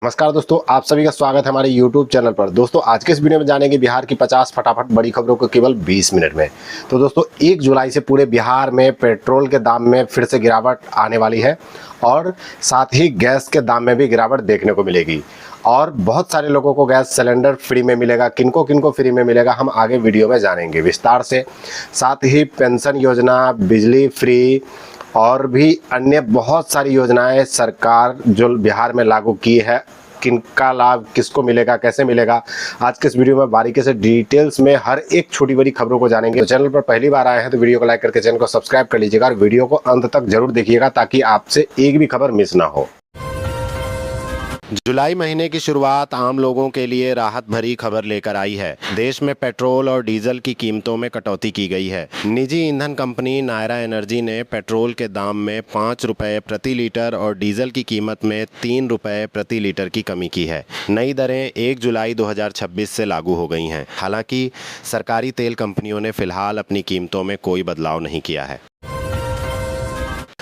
नमस्कार दोस्तों, आप सभी का स्वागत है हमारे YouTube चैनल पर। दोस्तों आज के इस वीडियो में जानेंगे बिहार की 50 फटाफट बड़ी खबरों को केवल 20 मिनट में। तो दोस्तों 1 जुलाई से पूरे बिहार में पेट्रोल के दाम में फिर से गिरावट आने वाली है और साथ ही गैस के दाम में भी गिरावट देखने को मिलेगी और बहुत सारे लोगों को गैस सिलेंडर फ्री में मिलेगा। किनको किनको फ्री में मिलेगा हम आगे वीडियो में जानेंगे विस्तार से। साथ ही पेंशन योजना, बिजली फ्री और भी अन्य बहुत सारी योजनाएं सरकार जो बिहार में लागू की है, किनका लाभ किसको मिलेगा, कैसे मिलेगा, आज के इस वीडियो में बारीकी से डिटेल्स में हर एक छोटी बड़ी खबरों को जानेंगे। तो चैनल पर पहली बार आए हैं तो वीडियो को लाइक करके चैनल को सब्सक्राइब कर लीजिएगा और वीडियो को अंत तक जरूर देखिएगा ताकि आपसे एक भी खबर मिस ना हो। जुलाई महीने की शुरुआत आम लोगों के लिए राहत भरी खबर लेकर आई है। देश में पेट्रोल और डीजल की कीमतों में कटौती की गई है। निजी ईंधन कंपनी नायरा एनर्जी ने पेट्रोल के दाम में 5 रुपये प्रति लीटर और डीजल की कीमत में 3 रुपये प्रति लीटर की कमी की है। नई दरें 1 जुलाई 2026 से लागू हो गई हैं। हालांकि सरकारी तेल कंपनियों ने फिलहाल अपनी कीमतों में कोई बदलाव नहीं किया है।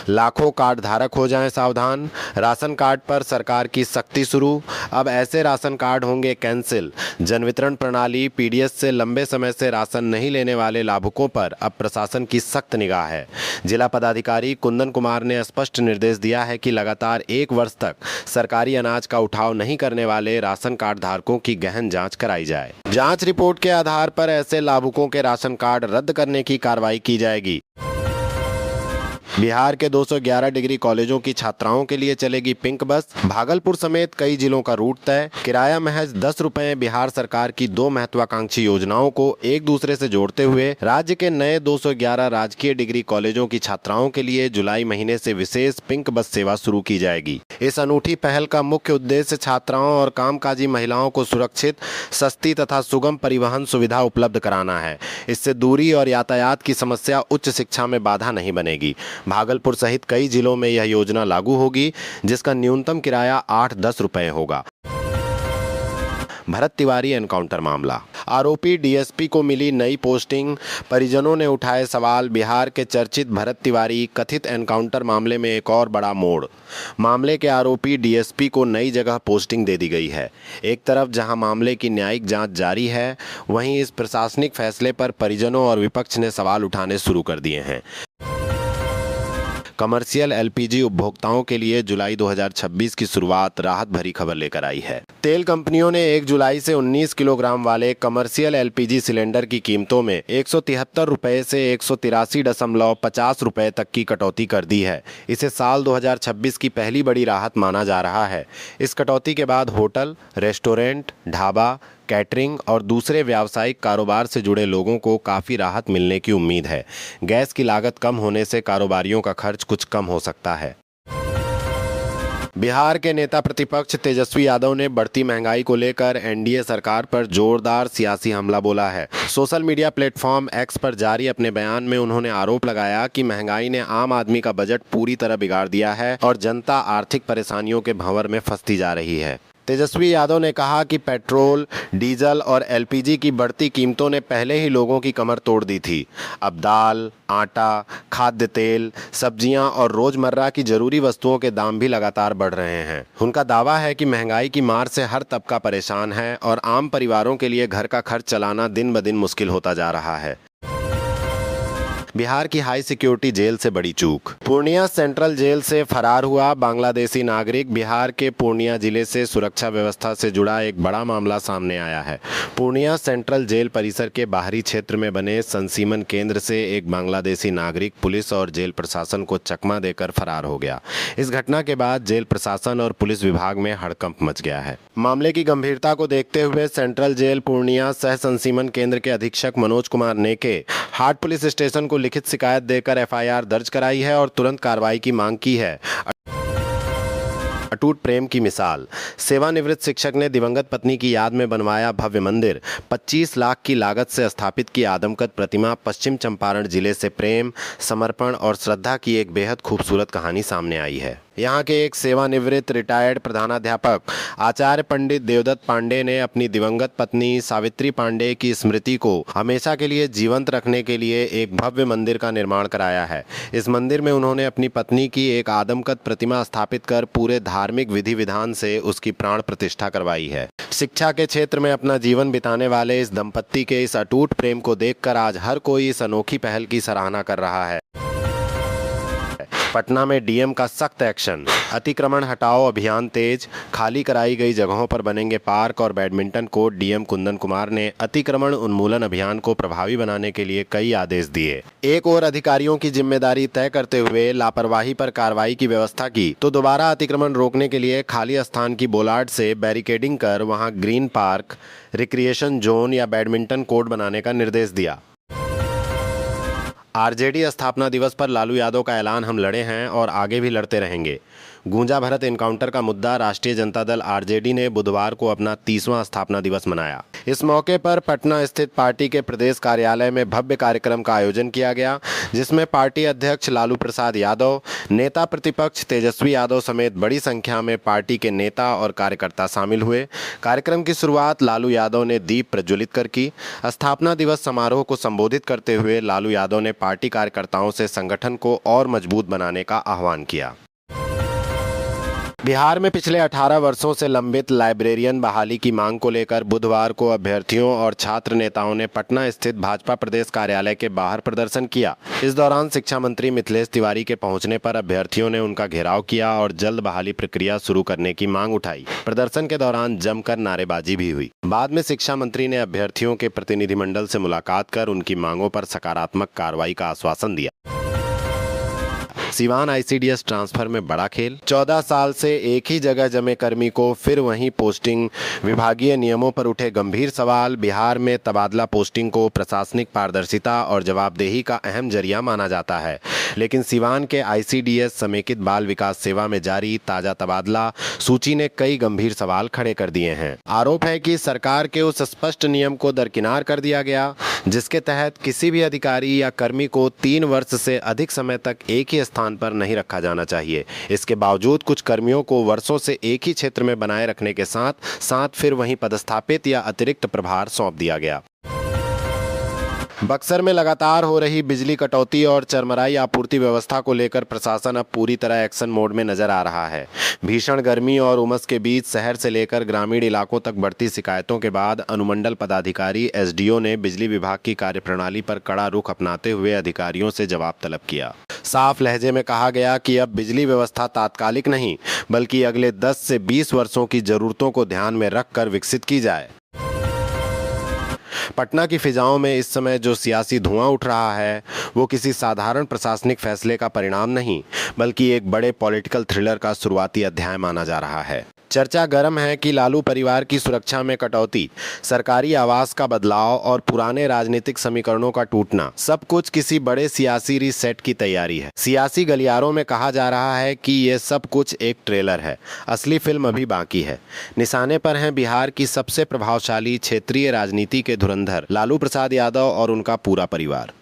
लाखों कार्ड धारक हो जाएं सावधान, राशन कार्ड पर सरकार की सख्ती शुरू। अब ऐसे राशन कार्ड होंगे कैंसिल। जन वितरण प्रणाली पीडीएस से लंबे समय से राशन नहीं लेने वाले लाभुकों पर अब प्रशासन की सख्त निगाह है। जिला पदाधिकारी कुंदन कुमार ने स्पष्ट निर्देश दिया है कि लगातार 1 वर्ष तक सरकारी अनाज का उठाव नहीं करने वाले राशन कार्ड धारकों की गहन जाँच कराई जाए। जाँच रिपोर्ट के आधार पर ऐसे लाभुकों के राशन कार्ड रद्द करने की कार्रवाई की जाएगी। बिहार के 211 डिग्री कॉलेजों की छात्राओं के लिए चलेगी पिंक बस। भागलपुर समेत कई जिलों का रूट तय। किराया महज 10 रुपये। बिहार सरकार की 2 महत्वाकांक्षी योजनाओं को एक दूसरे से जोड़ते हुए राज्य के नए 211 राजकीय डिग्री कॉलेजों की छात्राओं के लिए जुलाई महीने से विशेष पिंक बस सेवा शुरू की जाएगी। इस अनूठी पहल का मुख्य उद्देश्य छात्राओं और कामकाजी महिलाओं को सुरक्षित, सस्ती तथा सुगम परिवहन सुविधा उपलब्ध कराना है। इससे दूरी और यातायात की समस्या उच्च शिक्षा में बाधा नहीं बनेगी। भागलपुर सहित कई जिलों में यह योजना लागू होगी, जिसका न्यूनतम किराया 8-10 रुपये होगा। भरत तिवारी एनकाउंटर मामला। आरोपी डीएसपी को मिली नई पोस्टिंग, परिजनों ने उठाए सवाल। बिहार के चर्चित भरत तिवारी कथित एनकाउंटर मामले में एक और बड़ा मोड़। मामले के आरोपी डीएसपी को नई जगह पोस्टिंग दे दी गई है। एक तरफ जहां मामले की न्यायिक जांच जारी है, वहीं इस प्रशासनिक फैसले पर परिजनों और विपक्ष ने सवाल उठाने शुरू कर दिए हैं। कमर्शियल एलपीजी उपभोक्ताओं के लिए जुलाई 2026 की शुरुआत राहत भरी खबर लेकर आई है। तेल कंपनियों ने 1 जुलाई से 19 किलोग्राम वाले कमर्शियल एलपीजी सिलेंडर की कीमतों में 173 रुपये से 183.50 रुपये तक की कटौती कर दी है। इसे साल 2026 की पहली बड़ी राहत माना जा रहा है। इस कटौती के बाद होटल, रेस्टोरेंट, ढाबा, कैटरिंग और दूसरे व्यावसायिक कारोबार से जुड़े लोगों को काफ़ी राहत मिलने की उम्मीद है। गैस की लागत कम होने से कारोबारियों का खर्च कुछ कम हो सकता है। बिहार के नेता प्रतिपक्ष तेजस्वी यादव ने बढ़ती महंगाई को लेकर एनडीए सरकार पर जोरदार सियासी हमला बोला है। सोशल मीडिया प्लेटफॉर्म एक्स पर जारी अपने बयान में उन्होंने आरोप लगाया कि महंगाई ने आम आदमी का बजट पूरी तरह बिगाड़ दिया है और जनता आर्थिक परेशानियों के भंवर में फंसती जा रही है। तेजस्वी यादव ने कहा कि पेट्रोल, डीजल और एलपीजी की बढ़ती कीमतों ने पहले ही लोगों की कमर तोड़ दी थी। अब दाल, आटा, खाद्य तेल, सब्जियां और रोजमर्रा की जरूरी वस्तुओं के दाम भी लगातार बढ़ रहे हैं। उनका दावा है कि महंगाई की मार से हर तबका परेशान है और आम परिवारों के लिए घर का खर्च चलाना दिन ब दिन मुश्किल होता जा रहा है। बिहार की हाई सिक्योरिटी जेल से बड़ी चूक। पूर्णिया सेंट्रल जेल से फरार हुआ बांग्लादेशी नागरिक। बिहार के पूर्णिया जिले से सुरक्षा व्यवस्था से जुड़ा एक बड़ा मामला सामने आया है। पूर्णिया सेंट्रल जेल परिसर के बाहरी क्षेत्र में बने संसीमन केंद्र से एक बांग्लादेशी नागरिक पुलिस और जेल प्रशासन को चकमा देकर फरार हो गया। इस घटना के बाद जेल प्रशासन और पुलिस विभाग में हड़कंप मच गया है। मामले की गंभीरता को देखते हुए सेंट्रल जेल पूर्णिया सह संसीमन केंद्र के अधीक्षक मनोज कुमार नेके हाट पुलिस स्टेशन को लिखित शिकायत देकर एफआईआर दर्ज कराई है और तुरंत कार्रवाई की मांग की है। अटूट प्रेम की मिसाल। सेवानिवृत्त शिक्षक ने दिवंगत पत्नी की याद में बनवाया भव्य मंदिर। 25 लाख की लागत से स्थापित की आदमकद प्रतिमा। पश्चिम चंपारण जिले से प्रेम, समर्पण और श्रद्धा की एक बेहद खूबसूरत कहानी सामने आई है। यहाँ के एक सेवानिवृत्त रिटायर्ड प्रधानाध्यापक आचार्य पंडित देवदत्त पांडे ने अपनी दिवंगत पत्नी सावित्री पांडे की स्मृति को हमेशा के लिए जीवंत रखने के लिए एक भव्य मंदिर का निर्माण कराया है। इस मंदिर में उन्होंने अपनी पत्नी की एक आदमकद प्रतिमा स्थापित कर पूरे धार्मिक विधि विधान से उसकी प्राण प्रतिष्ठा करवाई है। शिक्षा के क्षेत्र में अपना जीवन बिताने वाले इस दंपत्ति के इस अटूट प्रेम को देखकर आज हर कोई इस अनोखी पहल की सराहना कर रहा है। पटना में डीएम का सख्त एक्शन, अतिक्रमण हटाओ अभियान तेज, खाली कराई गई जगहों पर बनेंगे पार्क और badminton court. DM Kundan Kumar ने अतिक्रमण उन्मूलन अभियान को प्रभावी बनाने के लिए कई आदेश दिए। एक और अधिकारियों की जिम्मेदारी तय करते हुए लापरवाही पर कार्रवाई की व्यवस्था की तो दोबारा अतिक्रमण रोकने के लिए खाली स्थान की बोलार्ड से बैरिकेडिंग कर वहां ग्रीन पार्क, रिक्रिएशन जोन या बैडमिंटन कोर्ट बनाने का निर्देश दिया। आरजेडी स्थापना दिवस पर लालू यादव का ऐलान, हम लड़े हैं और आगे भी लड़ते रहेंगे। गूंजा भरत एनकाउंटर का मुद्दा, राष्ट्रीय जनता दल आरजेडी ने बुधवार को अपना 30वां स्थापना दिवस मनाया। इस मौके पर पटना स्थित पार्टी के प्रदेश कार्यालय में भव्य कार्यक्रम का आयोजन किया गया, जिसमें पार्टी अध्यक्ष लालू प्रसाद यादव, नेता प्रतिपक्ष तेजस्वी यादव समेत बड़ी संख्या में पार्टी के नेता और कार्यकर्ता शामिल हुए। कार्यक्रम की शुरुआत लालू यादव ने दीप प्रज्वलित कर की। स्थापना दिवस समारोह को संबोधित करते हुए लालू यादव ने पार्टी कार्यकर्ताओं से संगठन को और मजबूत बनाने का आह्वान किया। बिहार में पिछले 18 वर्षों से लंबित लाइब्रेरियन बहाली की मांग को लेकर बुधवार को अभ्यर्थियों और छात्र नेताओं ने पटना स्थित भाजपा प्रदेश कार्यालय के बाहर प्रदर्शन किया। इस दौरान शिक्षा मंत्री मिथिलेश तिवारी के पहुंचने पर अभ्यर्थियों ने उनका घेराव किया और जल्द बहाली प्रक्रिया शुरू करने की मांग उठाई। प्रदर्शन के दौरान जमकर नारेबाजी भी हुई। बाद में शिक्षा मंत्री ने अभ्यर्थियों के प्रतिनिधिमंडल से मुलाकात कर उनकी मांगों पर सकारात्मक कार्रवाई का आश्वासन दिया। सिवान आईसीडीएस ट्रांसफर में बड़ा खेल, 14 साल से एक ही जगह जमे कर्मी को फिर वहीं पोस्टिंग, विभागीय नियमों पर उठे गंभीर सवाल। बिहार में तबादला पोस्टिंग को प्रशासनिक पारदर्शिता और जवाबदेही का अहम जरिया माना जाता है, लेकिन सिवान के आईसीडीएस समेकित बाल विकास सेवा में जारी ताजा तबादला सूची ने कई गंभीर सवाल खड़े कर दिए हैं। आरोप है कि सरकार के उस स्पष्ट नियम को दरकिनार कर दिया गया जिसके तहत किसी भी अधिकारी या कर्मी को 3 वर्ष से अधिक समय तक एक ही स्थान पर नहीं रखा जाना चाहिए। इसके बावजूद कुछ कर्मियों को वर्षों से एक ही क्षेत्र में बनाए रखने के साथ साथ फिर वहीं पदस्थापित या अतिरिक्त प्रभार सौंप दिया गया। बक्सर में लगातार हो रही बिजली कटौती और चरमराई आपूर्ति व्यवस्था को लेकर प्रशासन अब पूरी तरह एक्शन मोड में नजर आ रहा है। भीषण गर्मी और उमस के बीच शहर से लेकर ग्रामीण इलाकों तक बढ़ती शिकायतों के बाद अनुमंडल पदाधिकारी एसडीओ ने बिजली विभाग की कार्यप्रणाली पर कड़ा रुख अपनाते हुए अधिकारियों से जवाब तलब किया। साफ लहजे में कहा गया कि अब बिजली व्यवस्था तात्कालिक नहीं बल्कि अगले 10 से 20 वर्षों की जरूरतों को ध्यान में रखकर विकसित की जाए। पटना की फिजाओं में इस समय जो सियासी धुआं उठ रहा है वो किसी साधारण प्रशासनिक फैसले का परिणाम नहीं बल्कि एक बड़े पॉलिटिकल थ्रिलर का शुरुआती अध्याय माना जा रहा है। चर्चा गर्म है कि लालू परिवार की सुरक्षा में कटौती, सरकारी आवास का बदलाव और पुराने राजनीतिक समीकरणों का टूटना सब कुछ किसी बड़े सियासी रीसेट की तैयारी है। सियासी गलियारों में कहा जा रहा है कि ये सब कुछ एक ट्रेलर है, असली फिल्म अभी बाकी है। निशाने पर हैं बिहार की सबसे प्रभावशाली क्षेत्रीय राजनीति के धुरंधर लालू प्रसाद यादव और उनका पूरा परिवार।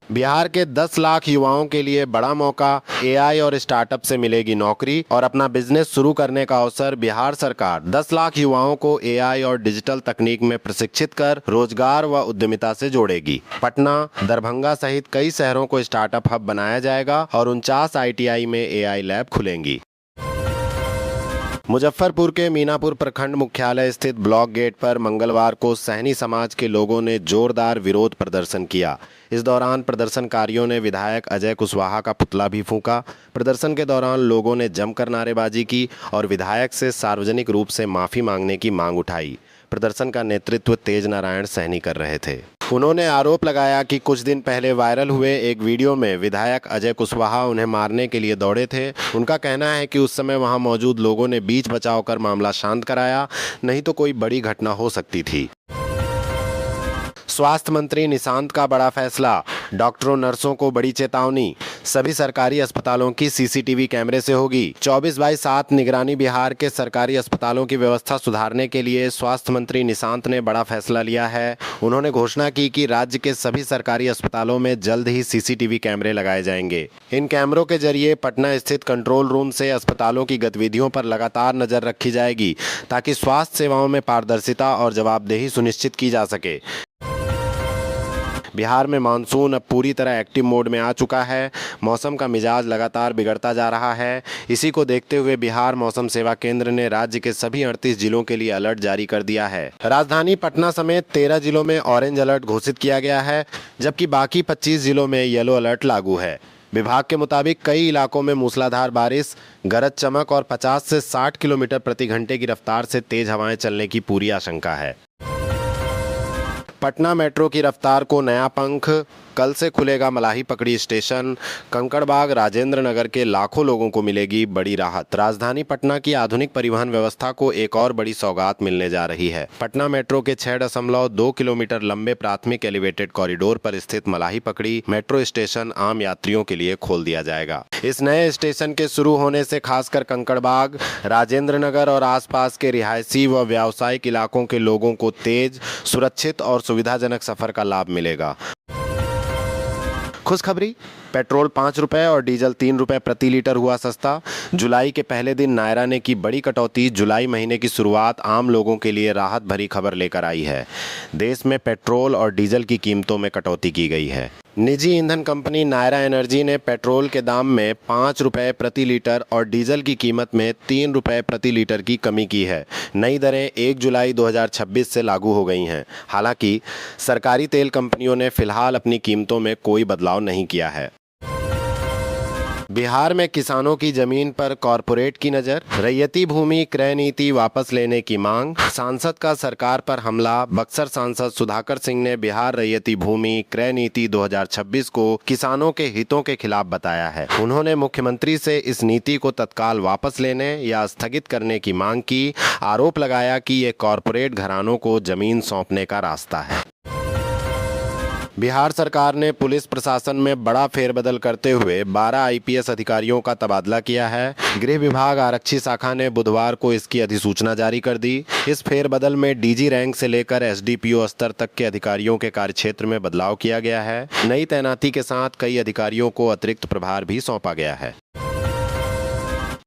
बिहार के 10 लाख युवाओं के लिए बड़ा मौका, एआई और स्टार्टअप से मिलेगी नौकरी और अपना बिजनेस शुरू करने का अवसर। बिहार सरकार 10 लाख युवाओं को एआई और डिजिटल तकनीक में प्रशिक्षित कर रोजगार व उद्यमिता से जोड़ेगी। पटना, दरभंगा सहित कई शहरों को स्टार्टअप हब बनाया जाएगा और 49 आईटीआई में एआई लैब खुलेंगी। मुजफ्फरपुर के मीनापुर प्रखंड मुख्यालय स्थित ब्लॉक गेट पर मंगलवार को सहनी समाज के लोगों ने जोरदार विरोध प्रदर्शन किया। इस दौरान प्रदर्शनकारियों ने विधायक अजय कुशवाहा का पुतला भी फूंका। प्रदर्शन के दौरान लोगों ने जमकर नारेबाजी की और विधायक से सार्वजनिक रूप से माफी मांगने की मांग उठाई। प्रदर्शन का नेतृत्व तेज नारायण सहनी कर रहे थे। उन्होंने आरोप लगाया कि कुछ दिन पहले वायरल हुए एक वीडियो में विधायक अजय कुशवाहा उन्हें मारने के लिए दौड़े थे। उनका कहना है कि उस समय वहां मौजूद लोगों ने बीच बचाव कर मामला शांत कराया, नहीं तो कोई बड़ी घटना हो सकती थी। स्वास्थ्य मंत्री निशांत का बड़ा फैसला, डॉक्टरों नर्सों को बड़ी चेतावनी, सभी सरकारी अस्पतालों की सीसीटीवी कैमरे से होगी 24/7 निगरानी। बिहार के सरकारी अस्पतालों की व्यवस्था सुधारने के लिए स्वास्थ्य मंत्री निशांत ने बड़ा फैसला लिया है। उन्होंने घोषणा की कि राज्य के सभी सरकारी अस्पतालों में जल्द ही सीसीटीवी कैमरे लगाए जाएंगे। इन कैमरों के जरिए पटना स्थित कंट्रोल रूम से अस्पतालों की गतिविधियों पर लगातार नजर रखी जाएगी ताकि स्वास्थ्य सेवाओं में पारदर्शिता और जवाबदेही सुनिश्चित की जा सके। बिहार में मानसून अब पूरी तरह एक्टिव मोड में आ चुका है। मौसम का मिजाज लगातार बिगड़ता जा रहा है। इसी को देखते हुए बिहार मौसम सेवा केंद्र ने राज्य के सभी 38 जिलों के लिए अलर्ट जारी कर दिया है। राजधानी पटना समेत 13 जिलों में ऑरेंज अलर्ट घोषित किया गया है, जबकि बाकी 25 जिलों में येलो अलर्ट लागू है। विभाग के मुताबिक कई इलाकों में मूसलाधार बारिश, गरज चमक और 50 से 60 किलोमीटर प्रति घंटे की रफ्तार से तेज हवाएं चलने की पूरी आशंका है। पटना मेट्रो की रफ्तार को नया पंख, कल से खुलेगा मलाही पकड़ी स्टेशन। कंकड़बाग राजेंद्र नगर के लाखों लोगों को मिलेगी बड़ी राहत। राजधानी पटना की आधुनिक परिवहन व्यवस्था को एक और बड़ी सौगात मिलने जा रही है। पटना मेट्रो के 6.2 किलोमीटर लंबे प्राथमिक एलिवेटेड कॉरिडोर पर स्थित मलाही पकड़ी मेट्रो स्टेशन आम यात्रियों के लिए खोल दिया जाएगा। इस नए स्टेशन के शुरू होने से खासकर कंकड़बाग, राजेंद्र नगर और आसपास के रिहायशी व व्यावसायिक इलाकों के लोगों को तेज, सुरक्षित और सुविधाजनक सफर का लाभ मिलेगा। खुशखबरी, पेट्रोल 5 रुपये और डीजल 3 रुपये प्रति लीटर हुआ सस्ता। जुलाई के पहले दिन नायरा ने की बड़ी कटौती। जुलाई महीने की शुरुआत आम लोगों के लिए राहत भरी खबर लेकर आई है। देश में पेट्रोल और डीजल की कीमतों में कटौती की गई है। निजी ईंधन कंपनी नायरा एनर्जी ने पेट्रोल के दाम में 5 रुपये प्रति लीटर और डीजल की कीमत में 3 रुपये प्रति लीटर की कमी की है। नई दरें 1 जुलाई 2026 से लागू हो गई हैं। हालांकि सरकारी तेल कंपनियों ने फिलहाल अपनी कीमतों में कोई बदलाव नहीं किया है। बिहार में किसानों की जमीन पर कॉरपोरेट की नजर, रैयती भूमि क्रय नीति वापस लेने की मांग, सांसद का सरकार पर हमला। बक्सर सांसद सुधाकर सिंह ने बिहार रैयती भूमि क्रय नीति 2026 को किसानों के हितों के खिलाफ बताया है। उन्होंने मुख्यमंत्री से इस नीति को तत्काल वापस लेने या स्थगित करने की मांग की। आरोप लगाया कि ये कॉरपोरेट घरानों को जमीन सौंपने का रास्ता है। बिहार सरकार ने पुलिस प्रशासन में बड़ा फेरबदल करते हुए 12 आईपीएस अधिकारियों का तबादला किया है। गृह विभाग आरक्षी शाखा ने बुधवार को इसकी अधिसूचना जारी कर दी। इस फेरबदल में डीजी रैंक से लेकर एसडीपीओ स्तर तक के अधिकारियों के कार्यक्षेत्र में बदलाव किया गया है। नई तैनाती के साथ कई अधिकारियों को अतिरिक्त प्रभार भी सौंपा गया है।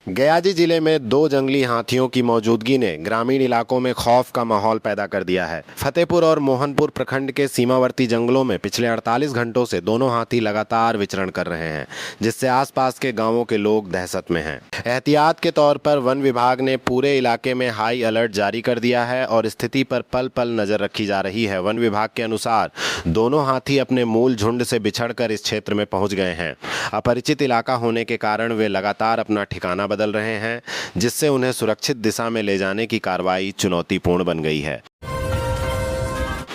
गयाजी जिले में 2 जंगली हाथियों की मौजूदगी ने ग्रामीण इलाकों में खौफ का माहौल पैदा कर दिया है। फतेहपुर और मोहनपुर प्रखंड के सीमावर्ती जंगलों में पिछले 48 घंटों से दोनों हाथी लगातार विचरण कर रहे हैं, जिससे आसपास के गांवों के लोग दहशत में हैं। एहतियात के तौर पर वन विभाग ने पूरे इलाके में हाई अलर्ट जारी कर दिया है और स्थिति पर पल पल नजर रखी जा रही है। वन विभाग के अनुसार दोनों हाथी अपने मूल झुंड से बिछड़कर इस क्षेत्र में पहुंच गए हैं। अपरिचित इलाका होने के कारण वे लगातार अपना ठिकाना बदल रहे हैं, जिससे उन्हें सुरक्षित दिशा में ले जाने की कार्रवाई चुनौतीपूर्ण बन गई है।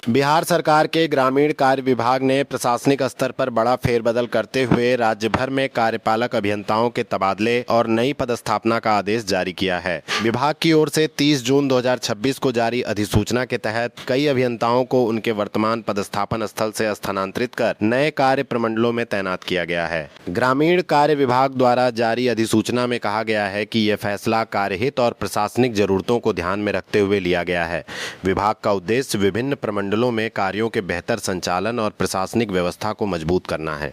बिहार सरकार के ग्रामीण कार्य विभाग ने प्रशासनिक स्तर पर बड़ा फेरबदल करते हुए राज्य भर में कार्यपालक अभियंताओं के तबादले और नई पदस्थापना का आदेश जारी किया है। विभाग की ओर से 30 जून 2026 को जारी अधिसूचना के तहत कई अभियंताओं को उनके वर्तमान पदस्थापन स्थल से स्थानांतरित कर नए कार्य प्रमंडलों में तैनात किया गया है। ग्रामीण कार्य विभाग द्वारा जारी अधिसूचना में कहा गया है कि यह फैसला कार्यहित और प्रशासनिक जरूरतों को ध्यान में रखते हुए लिया गया है। विभाग का उद्देश्य विभिन्न प्रमंडलों में कार्यों के बेहतर संचालन और प्रशासनिक व्यवस्था को मजबूत करना है।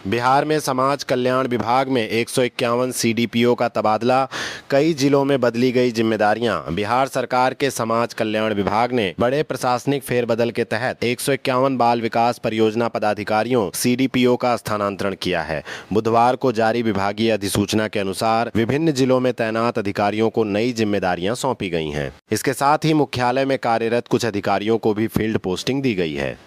बिहार में समाज कल्याण विभाग में 151 सीडीपीओ का तबादला, कई जिलों में बदली गई जिम्मेदारियां। बिहार सरकार के समाज कल्याण विभाग ने बड़े प्रशासनिक फेरबदल के तहत 151 बाल विकास परियोजना पदाधिकारियों सीडीपीओ का स्थानांतरण किया है। बुधवार को जारी विभागीय अधिसूचना के अनुसार विभिन्न जिलों में तैनात अधिकारियों को नई जिम्मेदारियां सौंपी गई हैं। इसके साथ ही मुख्यालय में कार्यरत कुछ अधिकारियों को भी फील्ड पोस्टिंग दी गई है।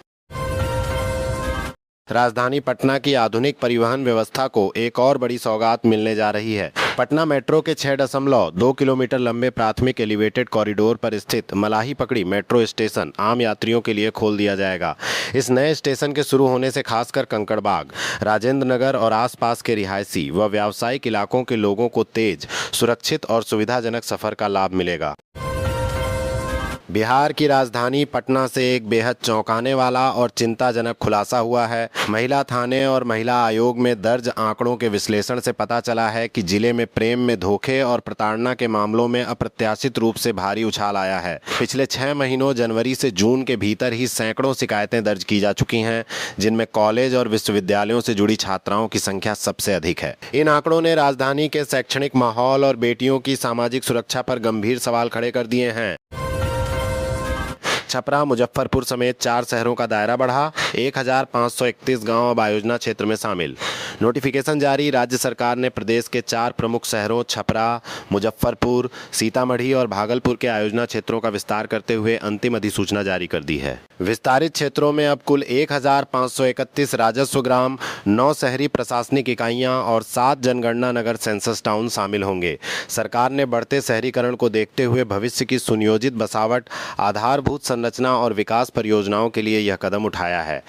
राजधानी पटना की आधुनिक परिवहन व्यवस्था को एक और बड़ी सौगात मिलने जा रही है। पटना मेट्रो के 6.2 किलोमीटर लंबे प्राथमिक एलिवेटेड कॉरिडोर पर स्थित मलाही पकड़ी मेट्रो स्टेशन आम यात्रियों के लिए खोल दिया जाएगा। इस नए स्टेशन के शुरू होने से खासकर कंकड़बाग, राजेंद्र नगर और आसपास के रिहायशी व व्यावसायिक इलाकों के लोगों को तेज, सुरक्षित और सुविधाजनक सफर का लाभ मिलेगा। बिहार की राजधानी पटना से एक बेहद चौंकाने वाला और चिंताजनक खुलासा हुआ है। महिला थाने और महिला आयोग में दर्ज आंकड़ों के विश्लेषण से पता चला है कि जिले में प्रेम में धोखे और प्रताड़ना के मामलों में अप्रत्याशित रूप से भारी उछाल आया है। पिछले 6 महीनों जनवरी से जून के भीतर ही सैकड़ों शिकायतें दर्ज की जा चुकी हैं, जिनमें कॉलेज और विश्वविद्यालयों से जुड़ी छात्राओं की संख्या सबसे अधिक है। इन आंकड़ों ने राजधानी के शैक्षणिक माहौल और बेटियों की सामाजिक सुरक्षा पर गंभीर सवाल खड़े कर दिए हैं। छपरा, मुजफ्फरपुर समेत 4 शहरों का दायरा बढ़ा। 1531 गांव अब आयोजना क्षेत्र में शामिल। नोटिफिकेशन जारी। राज्य सरकार ने प्रदेश के 4 प्रमुख शहरों छपरा, मुजफ्फरपुर, सीतामढ़ी और भागलपुर के आयोजना क्षेत्रों का विस्तार करते हुए अंतिम अधिसूचना जारी कर दी है। विस्तारित क्षेत्रों में अब कुल 1531 राजस्व ग्राम, 9 शहरी प्रशासनिक इकाइयां और 7 जनगणना नगर सेंसस टाउन शामिल होंगे। सरकार ने बढ़ते शहरीकरण को देखते हुए भविष्य की सुनियोजित बसावट, आधारभूत संरचना और विकास परियोजनाओं के लिए यह कदम उठाया है।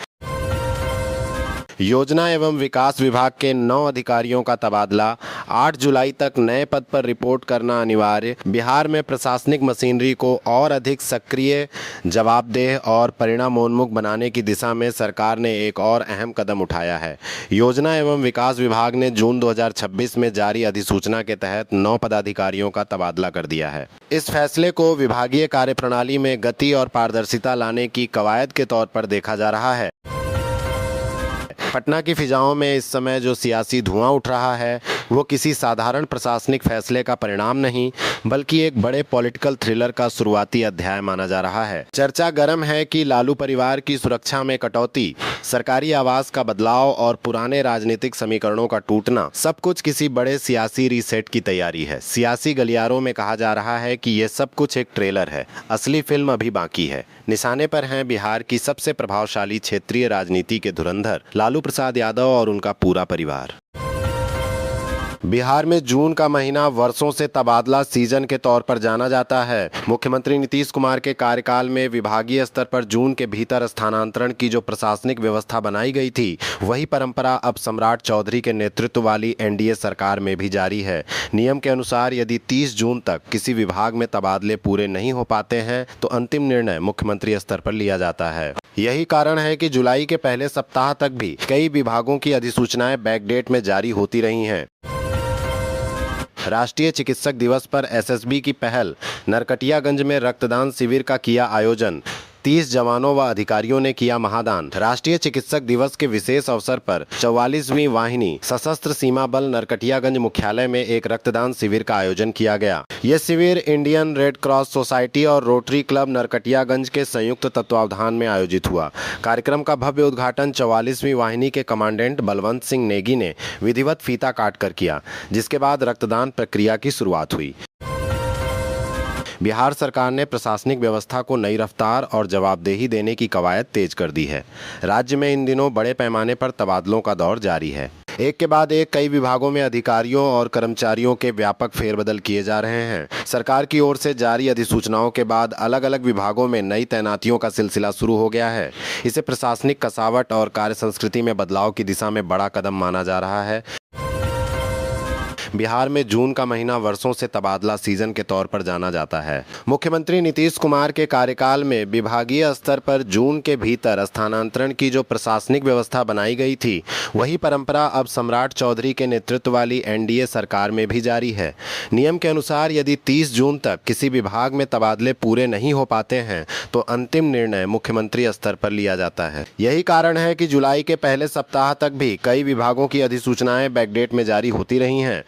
योजना एवं विकास विभाग के 9 अधिकारियों का तबादला। 8 जुलाई तक नए पद पर रिपोर्ट करना अनिवार्य। बिहार में प्रशासनिक मशीनरी को और अधिक सक्रिय, जवाबदेह और परिणामोन्मुख बनाने की दिशा में सरकार ने एक और अहम कदम उठाया है। योजना एवं विकास विभाग ने जून 2026 में जारी अधिसूचना के तहत 9 पदाधिकारियों का तबादला कर दिया है। इस फैसले को विभागीय कार्यप्रणाली में गति और पारदर्शिता लाने की कवायद के तौर पर देखा जा रहा है। पटना की फिजाओं में इस समय जो सियासी धुआं उठ रहा है वो किसी साधारण प्रशासनिक फैसले का परिणाम नहीं, बल्कि एक बड़े पॉलिटिकल थ्रिलर का शुरुआती अध्याय माना जा रहा है। चर्चा गर्म है कि लालू परिवार की सुरक्षा में कटौती, सरकारी आवास का बदलाव और पुराने राजनीतिक समीकरणों का टूटना सब कुछ किसी बड़े सियासी रीसेट की तैयारी है। सियासी गलियारों में कहा जा रहा है कि ये सब कुछ एक ट्रेलर है, असली फिल्म अभी बाकी है। निशाने पर हैं बिहार की सबसे प्रभावशाली क्षेत्रीय राजनीति के धुरंधर लालू प्रसाद यादव और उनका पूरा परिवार। बिहार में जून का महीना वर्षों से तबादला सीजन के तौर पर जाना जाता है। मुख्यमंत्री नीतीश कुमार के कार्यकाल में विभागीय स्तर पर जून के भीतर स्थानांतरण की जो प्रशासनिक व्यवस्था बनाई गई थी, वही परंपरा अब सम्राट चौधरी के नेतृत्व वाली एनडीए सरकार में भी जारी है। नियम के अनुसार यदि 30 जून तक किसी विभाग में तबादले पूरे नहीं हो पाते हैं तो अंतिम निर्णय मुख्यमंत्री स्तर पर लिया जाता है। यही कारण है कि जुलाई के पहले सप्ताह तक भी कई विभागों की अधिसूचनाएं बैकडेट में जारी होती रही हैं। राष्ट्रीय चिकित्सक दिवस पर एसएसबी की पहल। नरकटियागंज में रक्तदान शिविर का किया आयोजन। 30 जवानों व अधिकारियों ने किया महादान। राष्ट्रीय चिकित्सक दिवस के विशेष अवसर पर 44वीं वाहिनी सशस्त्र सीमा बल नरकटियागंज मुख्यालय में एक रक्तदान शिविर का आयोजन किया गया। यह शिविर इंडियन रेड क्रॉस सोसाइटी और रोटरी क्लब नरकटियागंज के संयुक्त तत्वावधान में आयोजित हुआ। कार्यक्रम का भव्य उद्घाटन 44वीं वाहिनी के कमांडेंट बलवंत सिंह नेगी ने विधिवत फीता काटकर किया, जिसके बाद रक्तदान प्रक्रिया की शुरुआत हुई। बिहार सरकार ने प्रशासनिक व्यवस्था को नई रफ्तार और जवाबदेही देने की कवायद तेज कर दी है। राज्य में इन दिनों बड़े पैमाने पर तबादलों का दौर जारी है। एक के बाद एक कई विभागों में अधिकारियों और कर्मचारियों के व्यापक फेरबदल किए जा रहे हैं। सरकार की ओर से जारी अधिसूचनाओं के बाद अलग अलग विभागों में नई तैनातियों का सिलसिला शुरू हो गया है। इसे प्रशासनिक कसावट और कार्य संस्कृति में बदलाव की दिशा में बड़ा कदम माना जा रहा है। बिहार में जून का महीना वर्षों से तबादला सीजन के तौर पर जाना जाता है। मुख्यमंत्री नीतीश कुमार के कार्यकाल में विभागीय स्तर पर जून के भीतर स्थानांतरण की जो प्रशासनिक व्यवस्था बनाई गई थी, वही परंपरा अब सम्राट चौधरी के नेतृत्व वाली एनडीए सरकार में भी जारी है। नियम के अनुसार यदि 30 जून तक किसी विभाग में तबादले पूरे नहीं हो पाते हैं तो अंतिम निर्णय मुख्यमंत्री स्तर पर लिया जाता है। यही कारण है कि जुलाई के पहले सप्ताह तक भी कई विभागों की अधिसूचनाएं बैकडेट में जारी होती रही हैं।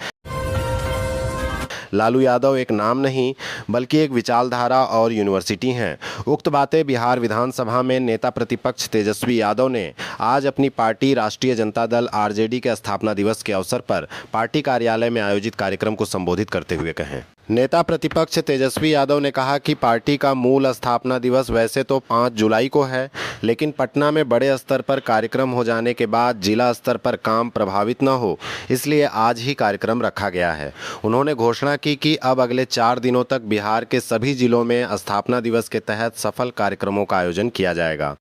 लालू यादव एक नाम नहीं बल्कि एक विचारधारा और यूनिवर्सिटी हैं। उक्त बातें बिहार विधानसभा में नेता प्रतिपक्ष तेजस्वी यादव ने आज अपनी पार्टी राष्ट्रीय जनता दल आरजेडी के स्थापना दिवस के अवसर पर पार्टी कार्यालय में आयोजित कार्यक्रम को संबोधित करते हुए कहें। नेता प्रतिपक्ष तेजस्वी यादव ने कहा कि पार्टी का मूल स्थापना दिवस वैसे तो 5 जुलाई को है, लेकिन पटना में बड़े स्तर पर कार्यक्रम हो जाने के बाद जिला स्तर पर काम प्रभावित न हो, इसलिए आज ही कार्यक्रम रखा गया है। उन्होंने घोषणा की कि अब अगले 4 दिनों तक बिहार के सभी जिलों में स्थापना दिवस के तहत सफल कार्यक्रमों का आयोजन किया जाएगा।